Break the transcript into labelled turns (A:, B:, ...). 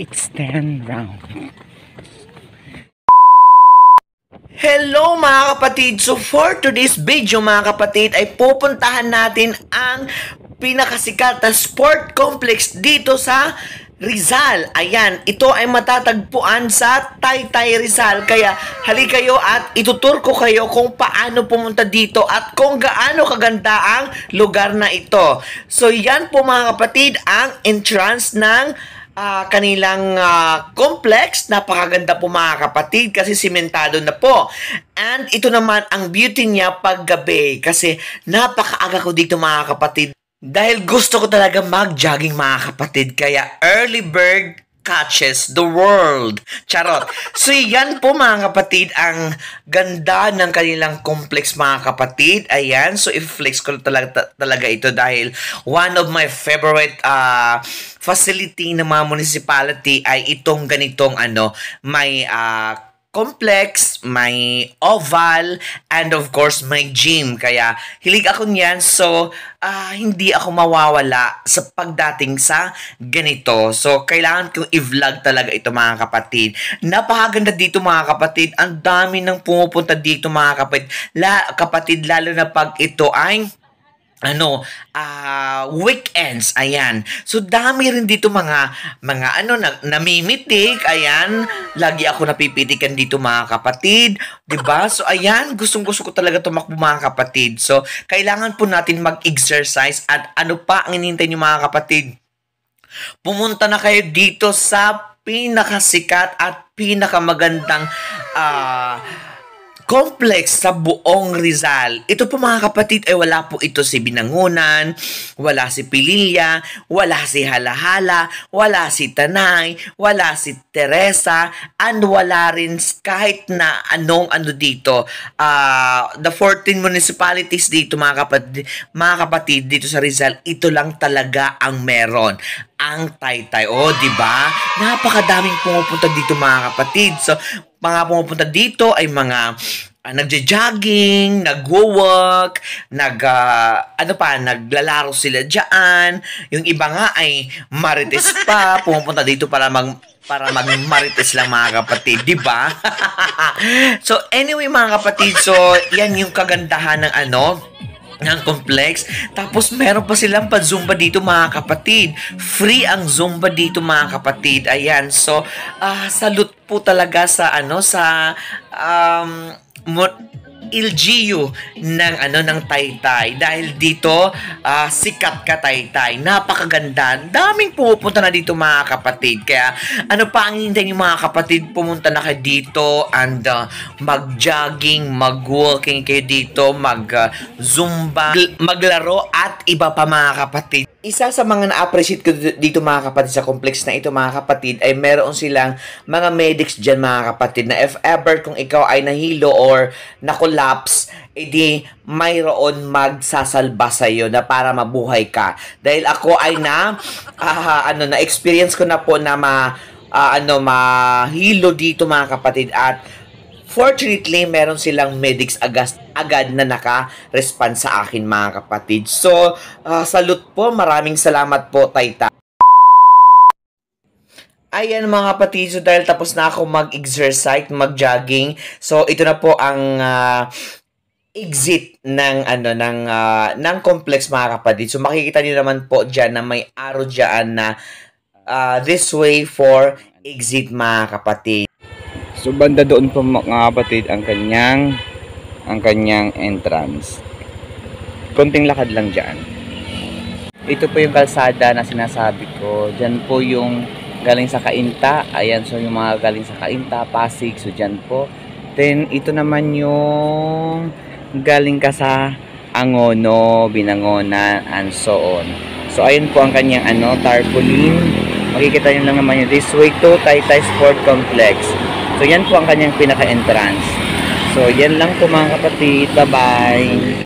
A: It's 10 round.
B: Hello mga kapatid! So for today's video mga kapatid ay pupuntahan natin ang pinakasikat na sport complex dito sa Rizal. Ayan, ito ay matatagpuan sa Taytay Rizal. Kaya halika kayo at itutur ko kayo kung paano pumunta dito at kung gaano kaganda ang lugar na ito. So yan po mga kapatid ang entrance ng kanilang complex. Napakaganda po mga kapatid kasi simentado na po. And ito naman ang beauty niya paggabi kasi napakaaga ko dito mga kapatid. Dahil gusto ko talaga mag-jogging mga kapatid. Kaya early bird catches the world. Charot. So yan po mga kapatid ang ganda ng kanilang complex mga kapatid. Ayan. So i-flex ko talaga ito dahil one of my favorite facility ng mga municipality ay itong ganitong may complex, may oval, and of course, may gym. Kaya, hilig ako niyan. So, hindi ako mawawala sa pagdating sa ganito. So, kailangan kong i-vlog talaga ito mga kapatid. Napakaganda dito mga kapatid. Ang dami ng pumupunta dito mga kapatid. Lalo na pag ito ay weekends, ayan. So, dami rin dito mga namimitik, ayan. Lagi ako napipitikan dito mga kapatid, 'di ba? So, ayan, gustong-gusto ko talaga tumakbo mga kapatid. So, kailangan po natin mag-exercise at ano pa ang hinihintay niyo mga kapatid? Pumunta na kayo dito sa pinakasikat at pinakamagandang complex sa buong Rizal. Ito po mga kapatid ay wala po ito si Binangonan, wala si Pililla, wala si Halahala, wala si Tanay, wala si Teresa, and wala rin kahit na dito. The 14 municipalities dito mga kapatid dito sa Rizal, ito lang talaga ang meron. Ang Taytay. Oh, di ba? Napakadaming pumupunta dito mga kapatid. So, mga pumupunta dito ay mga nagja-jogging, nagwo-walk, naglalaro sila diyan. Yung iba nga ay marites pa, pumupunta dito para mag-marites lang mga kapatid, di ba? So, anyway mga kapatid, so yan yung kagandahan ng complex. Tapos meron pa silang pa-Zumba dito mga kapatid. Free ang Zumba dito mga kapatid. Ayan. So, salute po talaga sa LGU ng Taytay dahil dito sikat ka Taytay, napakaganda, daming pumupunta na dito mga kapatid. Kaya ano pa ang hinihintay niyo mga kapatid? Pumunta na kayo dito and mag-jogging, mag-walking kayo dito, mag-zumba, maglaro at iba pa mga kapatid. Isa sa mga na-appreciate ko dito mga kapatid sa complex na ito mga kapatid ay meron silang mga medics dyan mga kapatid na if ever kung ikaw ay nahilo or na-collapse, edi mayroon magsasalba sa iyo na para mabuhay ka. Dahil ako ay na-experience ko na po na mahilo dito mga kapatid at fortunately, meron silang medics agad na naka-respond sa akin mga kapatid. So, salute po. Maraming salamat po, Taytay. Ayan mga kapatid, so dahil tapos na ako mag-exercise, mag-jogging, so ito na po ang exit ng complex mga kapatid. So makikita niyo naman po diyan na may arrow diyan na this way for exit mga kapatid.
A: So banda doon po mga kapatid ang kanyang entrance. Konting lakad lang diyan. Ito po yung kalsada na sinasabi ko. Diyan po yung galing sa Cainta. Ayan, so yung mga galing sa Cainta, Pasig, so diyan po. Then ito naman yung galing ka sa Angono, Binangonan, and so on. So ayun po ang kanyang tarpaulin. Makikita niyo lang naman yung this way to Taytay Sport Complex. So, yan po ang kanyang pinaka-entrance. So, yan lang po mga kapatid. Bye-bye!